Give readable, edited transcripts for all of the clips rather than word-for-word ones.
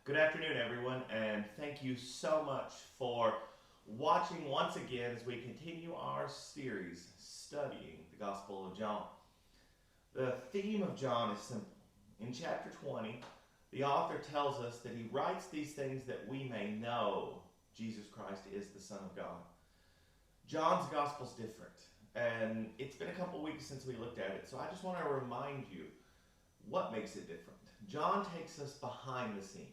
Good afternoon, everyone, and thank you so much for watching once again as we continue our series studying the Gospel of John. The theme of John is simple. In chapter 20, the author tells us that he writes these things that we may know Jesus Christ is the Son of God. John's Gospel is different, and it's been a couple weeks since we looked at it, so I just want to remind you what makes it different. John takes us behind the scenes.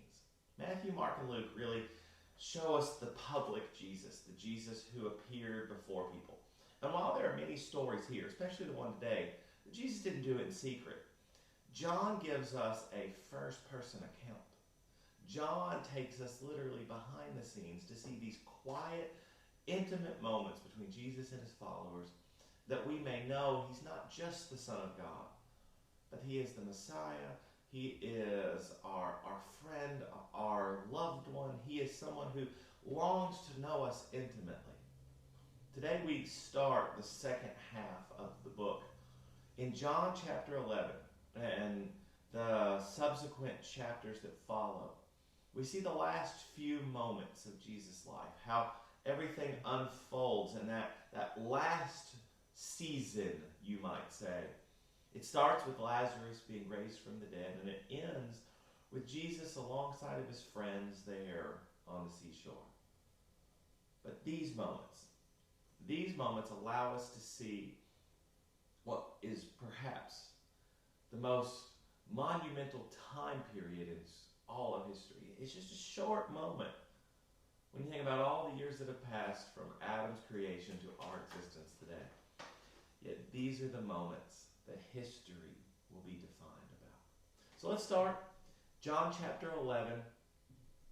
Matthew, Mark, and Luke really show us the public Jesus, the Jesus who appeared before people. And while there are many stories here, especially the one today, that Jesus didn't do it in secret, John gives us a first-person account. John takes us literally behind the scenes to see these quiet, intimate moments between Jesus and his followers that we may know he's not just the Son of God, but he is the Messiah. He is our friend, our loved one. He is someone who longs to know us intimately. Today we start the second half of the book. In John chapter 11 and the subsequent chapters that follow, we see the last few moments of Jesus' life, how everything unfolds in that last season, you might say. It starts with Lazarus being raised from the dead, and it ends with Jesus alongside of his friends there on the seashore. But these moments allow us to see what is perhaps the most monumental time period in all of history. It's just a short moment when you think about all the years that have passed from Adam's creation to our existence today. Yet these are the moments that history will be defined about. So let's start John chapter 11,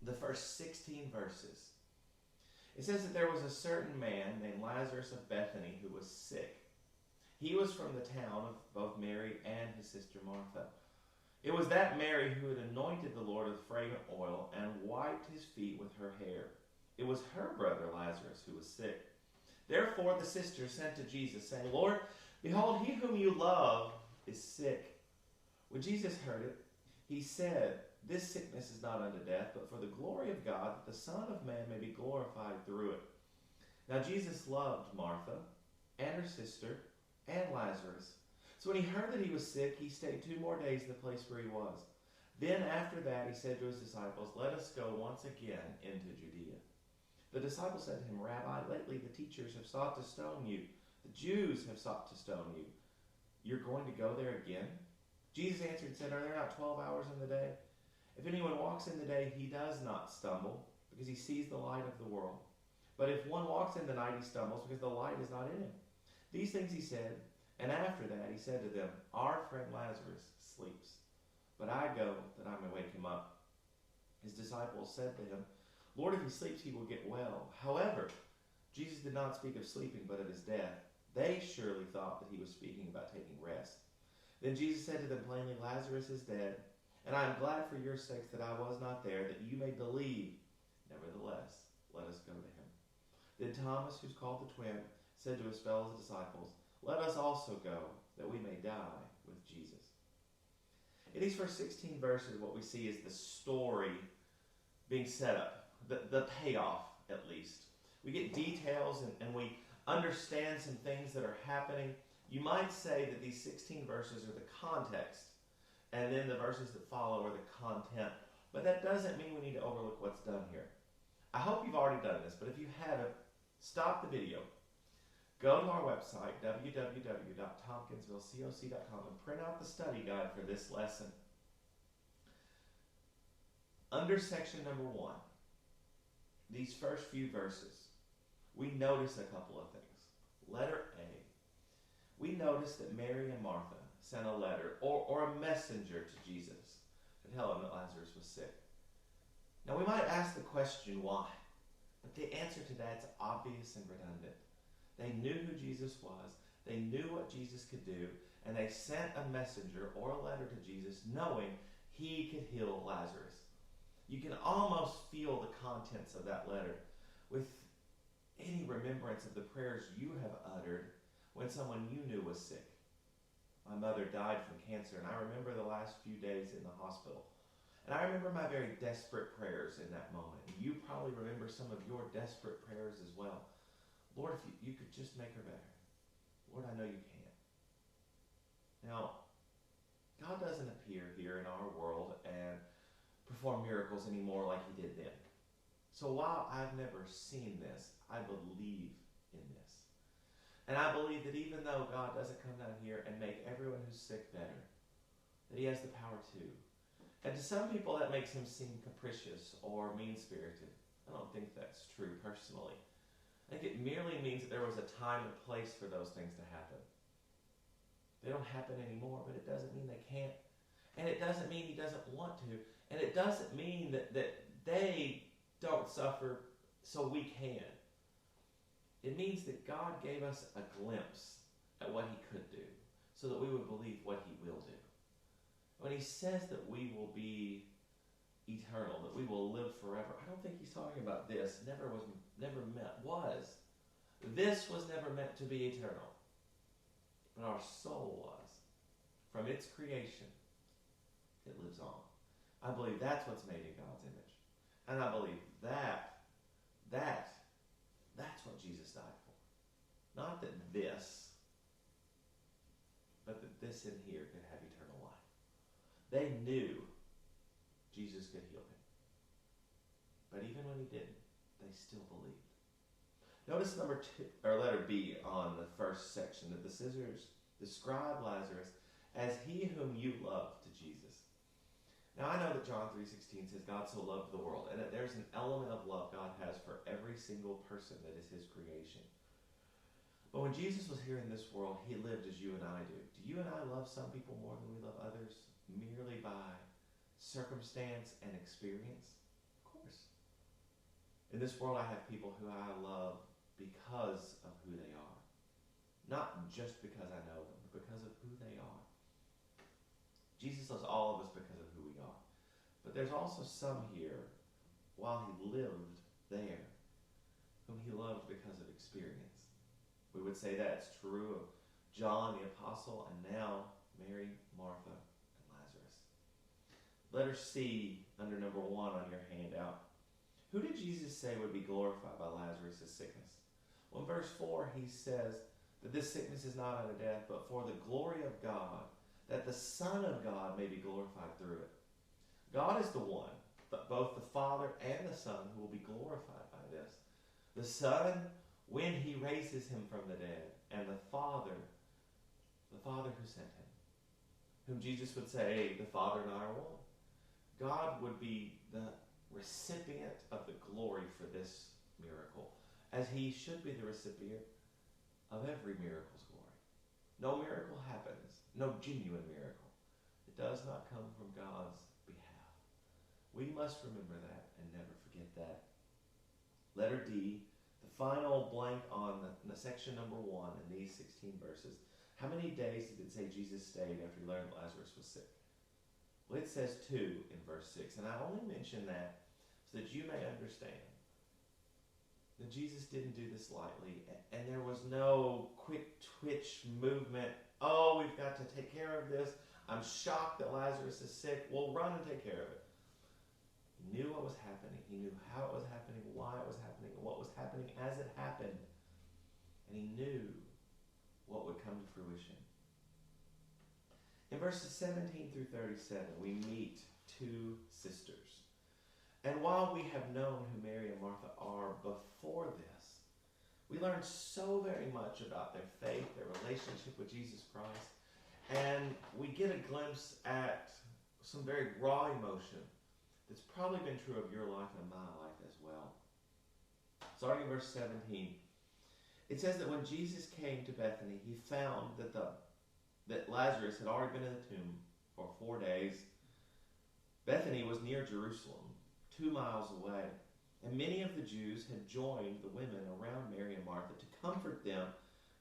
the first 16 verses. It says that there was a certain man named Lazarus of Bethany who was sick. He was from the town of both Mary and his sister Martha. It was that Mary who had anointed the Lord with fragrant oil and wiped his feet with her hair. It was her brother Lazarus who was sick. Therefore the sisters sent to Jesus, saying, Lord, behold, he whom you love is sick. When Jesus heard it, he said, this sickness is not unto death, but for the glory of God, that the Son of Man may be glorified through it. Now Jesus loved Martha and her sister and Lazarus. So when he heard that he was sick, he stayed 2 more days in the place where he was. Then after that he said to his disciples, let us go once again into Judea. The disciples said to him, Rabbi, lately the teachers have sought to stone you. The Jews have sought to stone you. You're going to go there again? Jesus answered and said, are there not 12 hours in the day? If anyone walks in the day, he does not stumble, because he sees the light of the world. But if one walks in the night, he stumbles, because the light is not in him. These things he said, and after that he said to them, our friend Lazarus sleeps, but I go that I may wake him up. His disciples said to him, Lord, if he sleeps, he will get well. However, Jesus did not speak of sleeping, but of his death. They surely thought that he was speaking about taking rest. Then Jesus said to them plainly, Lazarus is dead, and I am glad for your sakes that I was not there, that you may believe. Nevertheless, let us go to him. Then Thomas, who's called the twin, said to his fellow disciples, let us also go, that we may die with Jesus. In these first 16 verses, what we see is the story being set up, the payoff at least. We get details and we understand some things that are happening. You might say that these 16 verses are the context, and then the verses that follow are the content. But that doesn't mean we need to overlook what's done here. I hope you've already done this, but if you haven't, stop the video. Go to our website, www.tompkinsvillecoc.com, and print out the study guide for this lesson. Under section number 1, these first few verses, we notice a couple of things. Letter A, we notice that Mary and Martha sent a letter or a messenger to Jesus to tell him that Lazarus was sick. Now we might ask the question, why? But the answer to that is obvious and redundant. They knew who Jesus was, they knew what Jesus could do, and they sent a messenger or a letter to Jesus knowing he could heal Lazarus. You can almost feel the contents of that letter with any remembrance of the prayers you have uttered when someone you knew was sick. My mother died from cancer, and I remember the last few days in the hospital. And I remember my very desperate prayers in that moment. And you probably remember some of your desperate prayers as well. Lord, if you could just make her better. Lord, I know you can. Now, God doesn't appear here in our world and perform miracles anymore like he did then. So while I've never seen this, I believe in this. And I believe that even though God doesn't come down here and make everyone who's sick better, that he has the power to. And to some people that makes him seem capricious or mean-spirited. I don't think that's true personally. I think it merely means that there was a time and place for those things to happen. They don't happen anymore, but it doesn't mean they can't. And it doesn't mean he doesn't want to. And it doesn't mean that they don't suffer so we can. It means that God gave us a glimpse at what he could do so that we would believe what he will do. When he says that we will be eternal, that we will live forever, I don't think he's talking about this. This was never meant to be eternal. But our soul was. From its creation, it lives on. I believe that's what's made in God's image. And I believe that's what Jesus died for. Not that this, but that this in here could have eternal life. They knew Jesus could heal him. But even when he didn't, they still believed. Notice letter B on the first section, that the scissors describe Lazarus as he whom you love to Jesus. Now I know that John 3:16 says God so loved the world, and that there's an element of love God has for every single person that is his creation. But when Jesus was here in this world, he lived as you and I do. Do you and I love some people more than we love others merely by circumstance and experience? Of course. In this world I have people who I love because of who they are. Not just because I know them, but because of who they are. Jesus loves all of us because of who we are. But there's also some here, while he lived there, whom he loved because of experience. We would say that's true of John the Apostle, and now Mary, Martha, and Lazarus. Letter C, under number 1 on your handout. Who did Jesus say would be glorified by Lazarus' sickness? Well, in verse 4, he says that this sickness is not unto death, but for the glory of God, that the Son of God may be glorified through it. God is the one, both the Father and the Son, who will be glorified by this. The Son, when he raises him from the dead, and the Father who sent him, whom Jesus would say, the Father and I are one. God would be the recipient of the glory for this miracle, as he should be the recipient of every miracle's glory. No miracle happens, no genuine miracle. It does not come from God's behalf. We must remember that and never forget that. Letter D, the final blank on the section number 1 in these 16 verses. How many days did it say Jesus stayed after he learned Lazarus was sick? Well, it says 2 in verse 6, and I only mention that so that you may understand that Jesus didn't do this lightly, and there was no quick twitch movement. Oh, we've got to take care of this. I'm shocked that Lazarus is sick. We'll run and take care of it. He knew what was happening. He knew how it was happening, why it was happening, and what was happening as it happened. And he knew what would come to fruition. In verses 17 through 37, we meet 2 sisters. And while we have known who Mary and Martha are before this, we learn so very much about their faith, their relationship with Jesus Christ, and we get a glimpse at some very raw emotion that's probably been true of your life and my life as well. Starting in verse 17, it says that when Jesus came to Bethany, he found that Lazarus had already been in the tomb for 4 days. Bethany was near Jerusalem, 2 miles away, and many of the Jews had joined the women around Mary and Martha to comfort them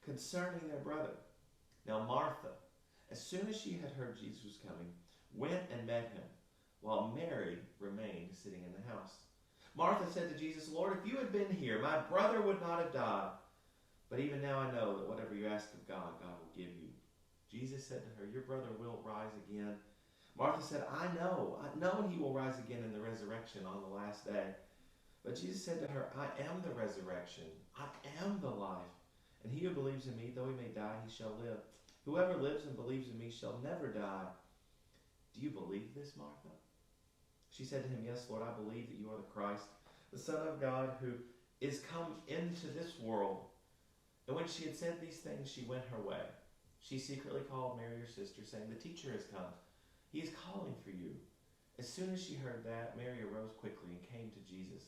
concerning their brother. Now Martha, as soon as she had heard Jesus was coming, went and met him, while Mary remained sitting in the house. Martha said to Jesus, Lord, if you had been here, my brother would not have died. But even now I know that whatever you ask of God, God will give you. Jesus said to her, your brother will rise again. Martha said, I know he will rise again in the resurrection on the last day. But Jesus said to her, I am the resurrection. I am the life. And he who believes in me, though he may die, he shall live. Whoever lives and believes in me shall never die. Do you believe this, Martha? She said to him, Yes, Lord, I believe that you are the Christ, the Son of God, who is come into this world. And when she had said these things, she went her way. She secretly called Mary, her sister, saying, The teacher has come. He is calling for you. As soon as she heard that, Mary arose quickly and came to Jesus.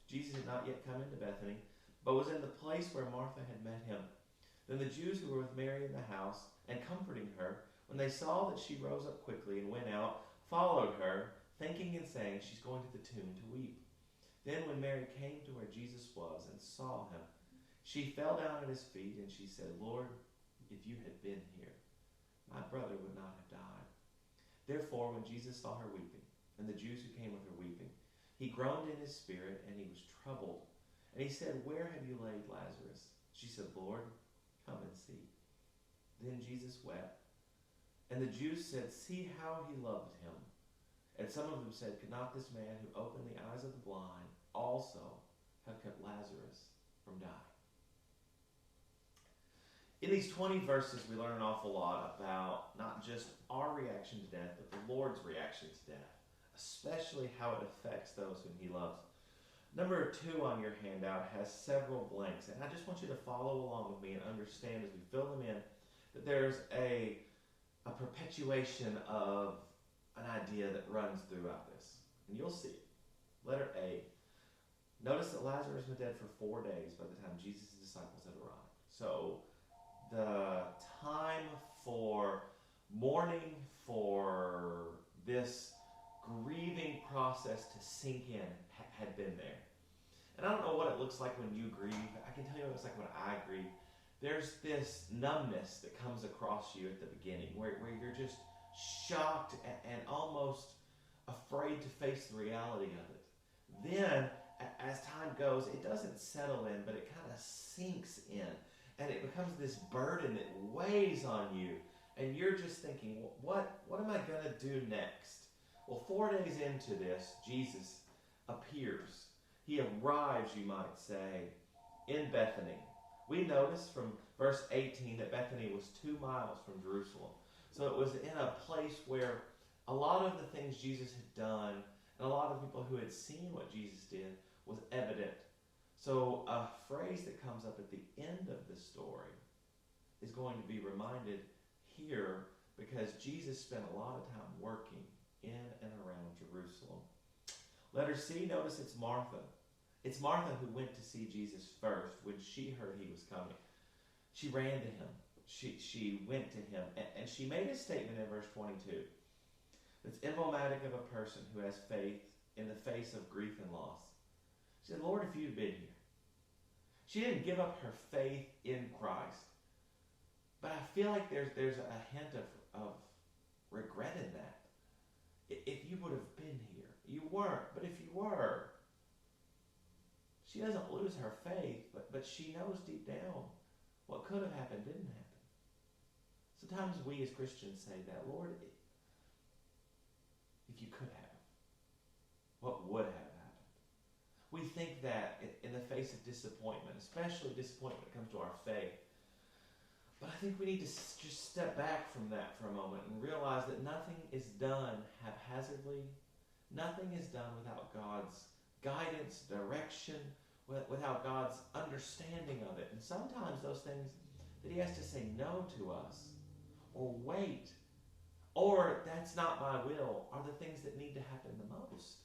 Jesus had not yet come into Bethany, but was in the place where Martha had met him. Then the Jews who were with Mary in the house and comforting her, when they saw that she rose up quickly and went out, followed her, thinking and saying, She's going to the tomb to weep. Then when Mary came to where Jesus was and saw him, she fell down at his feet and she said, Lord, if you had been here, my brother would not have died. Therefore, when Jesus saw her weeping, and the Jews who came with her weeping, he groaned in his spirit, and he was troubled. And he said, Where have you laid Lazarus? She said, Lord, come and see. Then Jesus wept. And the Jews said, See how he loved him. And some of them said, Could not this man who opened the eyes of the blind also have kept Lazarus from dying? In these 20 verses, we learn an awful lot about not just our reaction to death, but the Lord's reaction to death, especially how it affects those whom he loves. Number 2 on your handout has several blanks, and I just want you to follow along with me and understand as we fill them in that there's a perpetuation of an idea that runs throughout this. And you'll see it. Letter A. Notice that Lazarus was dead for 4 days by the time Jesus' disciples had arrived. So the time for mourning, for this grieving process to sink in had been there. And I don't know what it looks like when you grieve. I can tell you what it looks like when I grieve. There's this numbness that comes across you at the beginning where you're just shocked and almost afraid to face the reality of it. Then, as time goes, it doesn't settle in, but it kind of sinks in. And it becomes this burden that weighs on you. And you're just thinking, what am I going to do next? Well, 4 days into this, Jesus appears. He arrives, you might say, in Bethany. We notice from verse 18 that Bethany was 2 miles from Jerusalem. So it was in a place where a lot of the things Jesus had done and a lot of people who had seen what Jesus did was evident. So a phrase that comes up at the end of the story is going to be reminded here because Jesus spent a lot of time working in and around Jerusalem. Letter C, notice it's Martha. It's Martha who went to see Jesus first when she heard he was coming. She ran to him. She went to him, and she made a statement in verse 22 that's emblematic of a person who has faith in the face of grief and loss. She said, Lord, if you'd been here. She didn't give up her faith in Christ, but I feel like there's a hint of regret in that. If you would have been here. You weren't, but if you were. She doesn't lose her faith, but she knows deep down what could have happened didn't happen. Sometimes we as Christians say that, Lord, if you could have, what would have happened? We think that in the face of disappointment, especially disappointment when it comes to our faith. But I think we need to just step back from that for a moment and realize that nothing is done haphazardly. Nothing is done without God's guidance, direction, without God's understanding of it. And sometimes those things that he has to say no to us, or wait, or that's not my will, are the things that need to happen the most.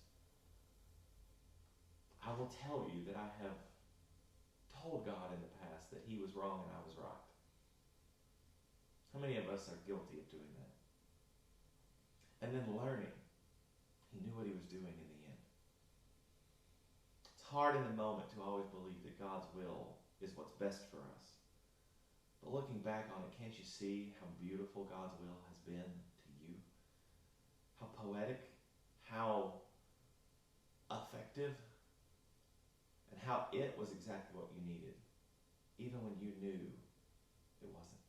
I will tell you that I have told God in the past that he was wrong and I was right. How many of us are guilty of doing that? And then learning. He knew what he was doing in the end. It's hard in the moment to always believe that God's will is what's best for us. But looking back on it, can't you see how beautiful God's will has been to you? How poetic, how effective, and how it was exactly what you needed, even when you knew it wasn't.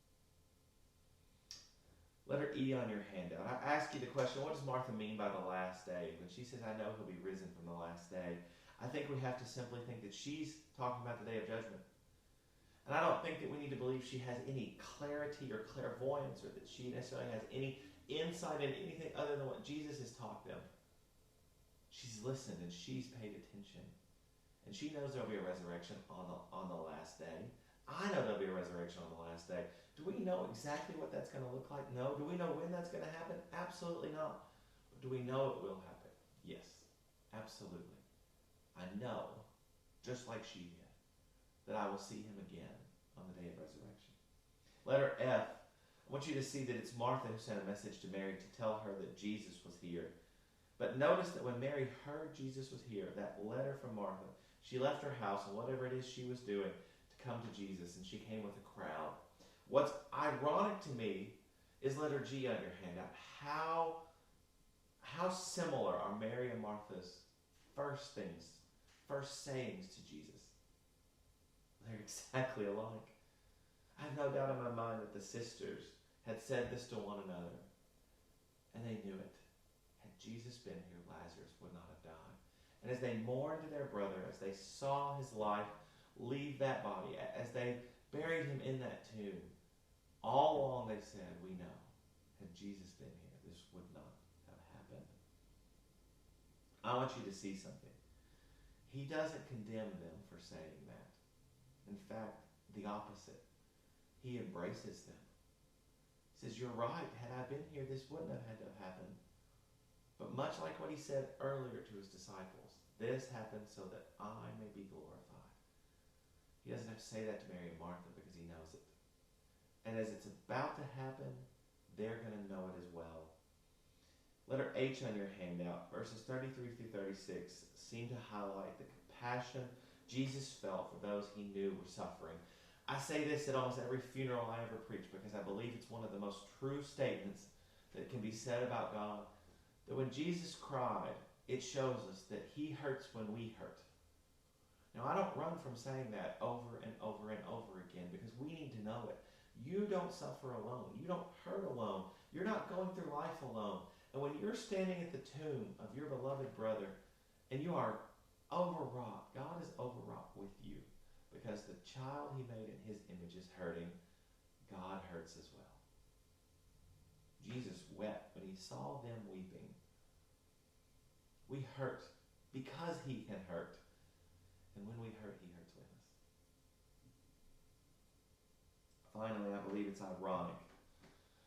Letter E on your handout. I ask you the question, what does Martha mean by the last day? When she says, I know he'll be risen from the last day, I think we have to simply think that she's talking about the day of judgment. And I don't think that we need to believe she has any clarity or clairvoyance, or that she necessarily has any insight into anything other than what Jesus has taught them. She's listened and she's paid attention. And she knows there'll be a resurrection on the last day. I know there'll be a resurrection on the last day. Do we know exactly what that's going to look like? No. Do we know when that's going to happen? Absolutely not. But do we know it will happen? Yes, absolutely. I know, just like she did, that I will see him again on the day of resurrection. Letter F. I want you to see that it's Martha who sent a message to Mary to tell her that Jesus was here. But notice that when Mary heard Jesus was here, that letter from Martha, she left her house and whatever it is she was doing to come to Jesus, and she came with a crowd. What's ironic to me is letter G on your handout. How similar are Mary and Martha's first sayings to Jesus? They're exactly alike. I have no doubt in my mind that the sisters had said this to one another, and they knew it. Had Jesus been here, Lazarus would not have died. And as they mourned their brother, as they saw his life leave that body, as they buried him in that tomb, all along they said, we know, had Jesus been here, this would not have happened. I want you to see something. He doesn't condemn them for saying that. In fact, the opposite. He embraces them. He says, you're right, had I been here, this wouldn't have had to have happened. But much like what he said earlier to his disciples, this happened so that I may be glorified. He doesn't have to say that to Mary and Martha because he knows it. And as it's about to happen, they're going to know it as well. Letter H on your handout, verses 33 through 36, seem to highlight the compassion Jesus felt for those he knew were suffering. I say this at almost every funeral I ever preach because I believe it's one of the most true statements that can be said about God. That when Jesus cried, it shows us that he hurts when we hurt. Now, I don't run from saying that over and over and over again because we need to know it. You don't suffer alone. You don't hurt alone. You're not going through life alone. And when you're standing at the tomb of your beloved brother and you are overwrought, God is overwrought with you because the child he made in his image is hurting. God hurts as well. Jesus wept when he saw them weeping. We hurt because he can hurt. And when we hurt, he hurts with us. Finally, I believe it's ironic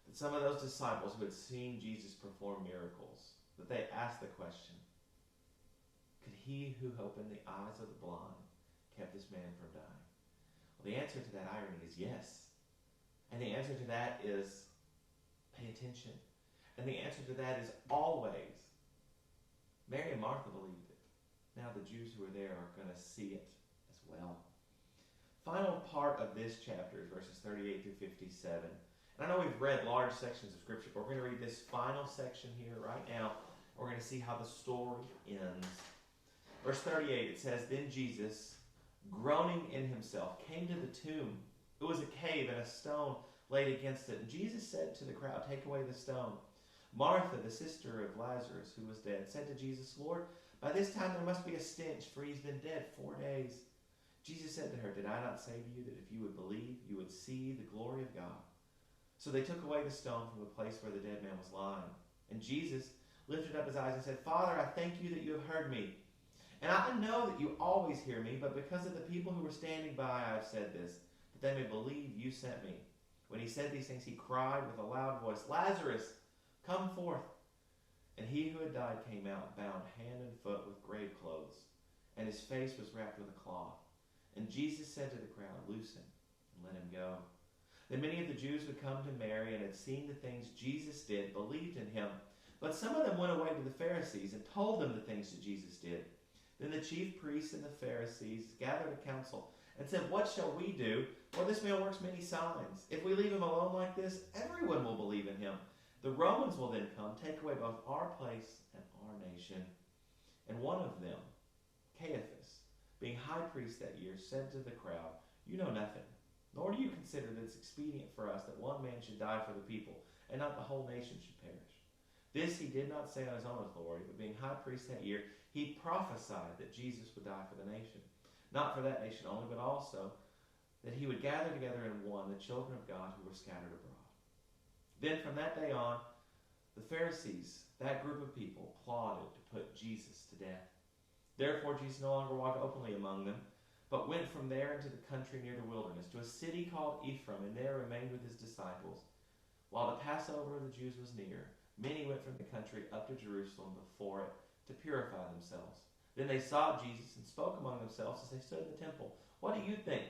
that some of those disciples who had seen Jesus perform miracles, that they asked the question, could he who opened the eyes of the blind kept this man from dying? Well, the answer to that irony is yes. And the answer to that is pay attention. And the answer to that is always. Mary and Martha believed it. Now the Jews who are there are going to see it as well. Final part of this chapter is verses 38 through 57. And I know we've read large sections of Scripture, but we're going to read this final section here right now. We're going to see how the story ends. Verse 38, it says, Then Jesus, groaning in himself, came to the tomb. It was a cave, and a stone laid against it. And Jesus said to the crowd, Take away the stone. Martha, the sister of Lazarus, who was dead, said to Jesus, Lord, by this time there must be a stench, for he's been dead 4 days. Jesus said to her, Did I not say to you that if you would believe, you would see the glory of God? So they took away the stone from the place where the dead man was lying. And Jesus lifted up his eyes and said, Father, I thank you that you have heard me. And I know that you always hear me, but because of the people who were standing by, I have said this, that they may believe you sent me. When he said these things, he cried with a loud voice, Lazarus, come forth. And he who had died came out, bound hand and foot with grave clothes, and his face was wrapped with a cloth. And Jesus said to the crowd, Loose him and let him go. Then many of the Jews who had come to Mary and had seen the things Jesus did believed in him. But some of them went away to the Pharisees and told them the things that Jesus did. Then the chief priests and the Pharisees gathered a council and said, What shall we do? For this man works many signs. If we leave him alone like this, everyone will believe in him. The Romans will then come, take away both our place and our nation. And one of them, Caiaphas, being high priest that year, said to the crowd, You know nothing, nor do you consider that it's expedient for us that one man should die for the people, and not the whole nation should perish. This he did not say on his own authority, but being high priest that year, he prophesied that Jesus would die for the nation. Not for that nation only, but also that he would gather together in one the children of God who were scattered abroad. Then from that day on, the Pharisees, that group of people, plotted to put Jesus to death. Therefore Jesus no longer walked openly among them, but went from there into the country near the wilderness, to a city called Ephraim, and there remained with his disciples. While the Passover of the Jews was near, many went from the country up to Jerusalem before it to purify themselves. Then they sought Jesus and spoke among themselves as they stood in the temple. What do you think?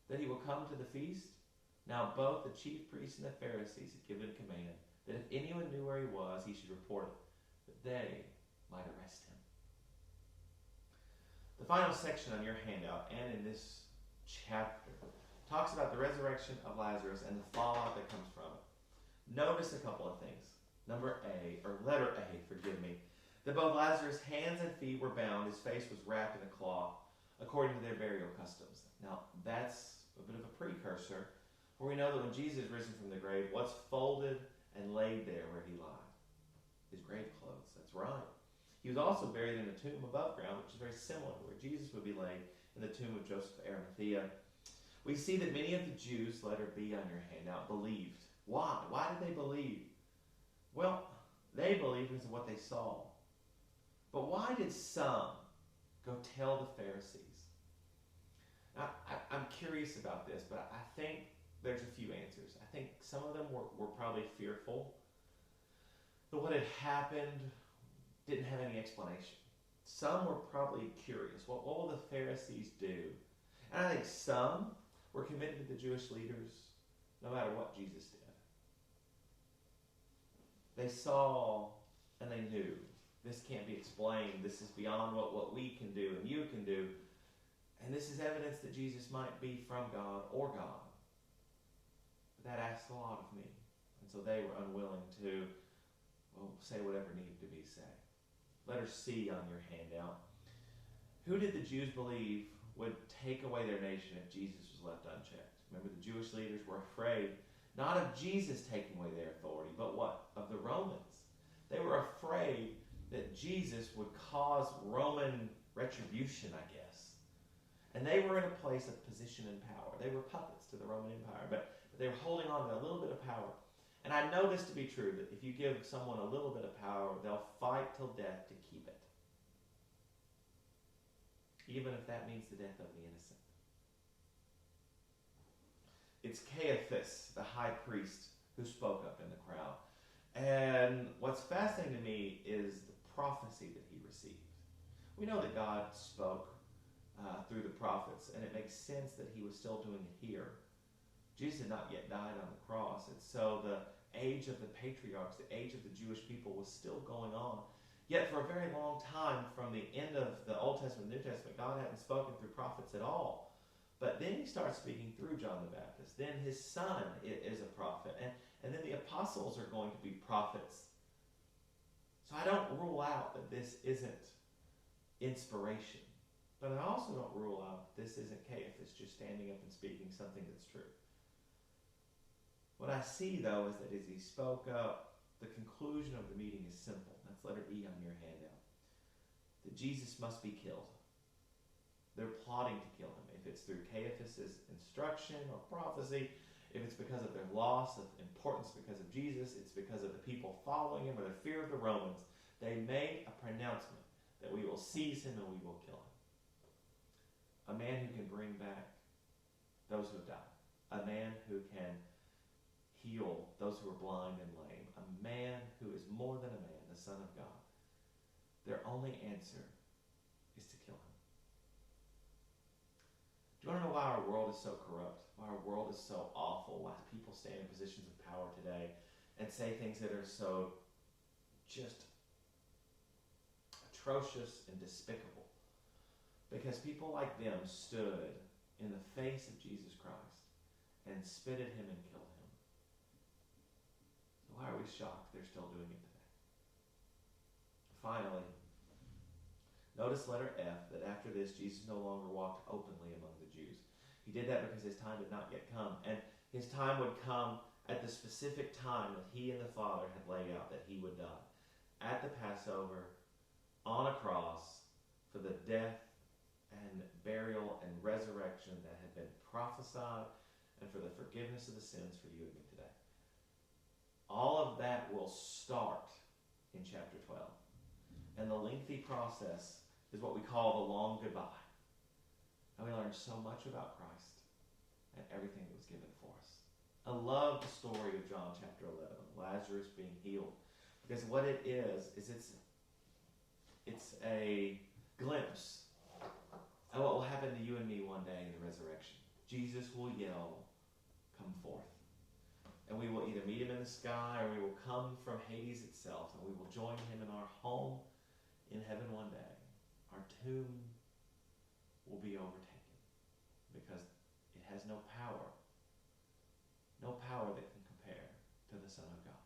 That he will come to the feast? Now both the chief priests and the Pharisees had given command that if anyone knew where he was, he should report it, that they might arrest him. The final section on your handout and in this chapter talks about the resurrection of Lazarus and the fallout that comes from it. Notice a couple of things. Letter A, that both Lazarus' hands and feet were bound, his face was wrapped in a cloth, according to their burial customs. Now, that's a bit of a precursor, for we know that when Jesus is risen from the grave, what's folded and laid there where he lied? His grave clothes, that's right. He was also buried in a tomb above ground, which is very similar to where Jesus would be laid, in the tomb of Joseph of Arimathea. We see that many of the Jews, letter B on your handout, believed. Why? Why did they believe? Well, they believed because of what they saw. But why did some go tell the Pharisees? Now, I'm curious about this, but I think there's a few answers. I think some of them were probably fearful that what had happened didn't have any explanation. Some were probably curious. What will the Pharisees do? And I think some were committed to the Jewish leaders no matter what Jesus did. They saw and they knew. This can't be explained. This is beyond what we can do and you can do. And this is evidence that Jesus might be from God or God. But that asks a lot of me. And so they were unwilling to, say whatever needed to be said. Letter C on your handout. Who did the Jews believe would take away their nation if Jesus was left unchecked? Remember, the Jewish leaders were afraid not of Jesus taking away their authority, but what? Of the Romans. They were afraid that Jesus would cause Roman retribution, I guess. And they were in a place of position and power. They were puppets to the Roman Empire, but they were holding on to a little bit of power. And I know this to be true, that if you give someone a little bit of power, they'll fight till death to keep it. Even if that means the death of the innocent. It's Caiaphas, the high priest, who spoke up in the crowd. And what's fascinating to me is the prophecy that he received. We know that God spoke through the prophets, and it makes sense that he was still doing it here. Jesus had not yet died on the cross, and so the age of the patriarchs, the age of the Jewish people was still going on. Yet for a very long time, from the end of the Old Testament and New Testament, God hadn't spoken through prophets at all. But then he starts speaking through John the Baptist. Then his son is a prophet. And then the apostles are going to be prophets. So I don't rule out that this isn't inspiration. But I also don't rule out that this isn't Caiaphas just standing up and speaking something that's true. What I see, though, is that as he spoke up, the conclusion of the meeting is simple. That's letter E on your handout. That Jesus must be killed. They're plotting to kill him. If it's through Caiaphas' instruction or prophecy, if it's because of their loss of importance because of Jesus, it's because of the people following him or the fear of the Romans, they made a pronouncement that we will seize him and we will kill him. A man who can bring back those who have died. A man who can heal those who are blind and lame. A man who is more than a man, the Son of God. Their only answer is to kill him. Do you want to know why our world is so corrupt? Why our world is so awful? Why people stand in positions of power today and say things that are so just atrocious and despicable? Because people like them stood in the face of Jesus Christ and spit at him and killed him. So why are we shocked they're still doing it today? Finally, notice letter F, that after this, Jesus no longer walked openly among the Jews. He did that because his time did not yet come. And his time would come at the specific time that he and the Father had laid out that he would die. At the Passover, on a cross, for the death and burial and resurrection that had been prophesied, and for the forgiveness of the sins for you and me today. All of that will start in chapter 12. And the lengthy process is what we call the long goodbye. And we learn so much about Christ and everything that was given for us. I love the story of John chapter 11, Lazarus being healed. Because what it is it's a glimpse of what will happen to you and me one day in the resurrection. Jesus will yell, "Come forth." And we will either meet him in the sky, or we will come from Hades itself, and we will join him in our home in heaven one day. Our tomb will be overtaken because it has no power that can compare to the Son of God.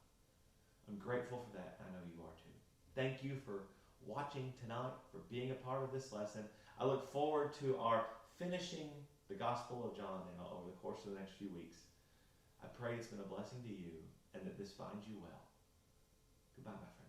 I'm grateful for that. I know you are too. Thank you for watching tonight, for being a part of this lesson. I look forward to our finishing the Gospel of John now over the course of the next few weeks. I pray it's been a blessing to you and that this finds you well. Goodbye, my friend.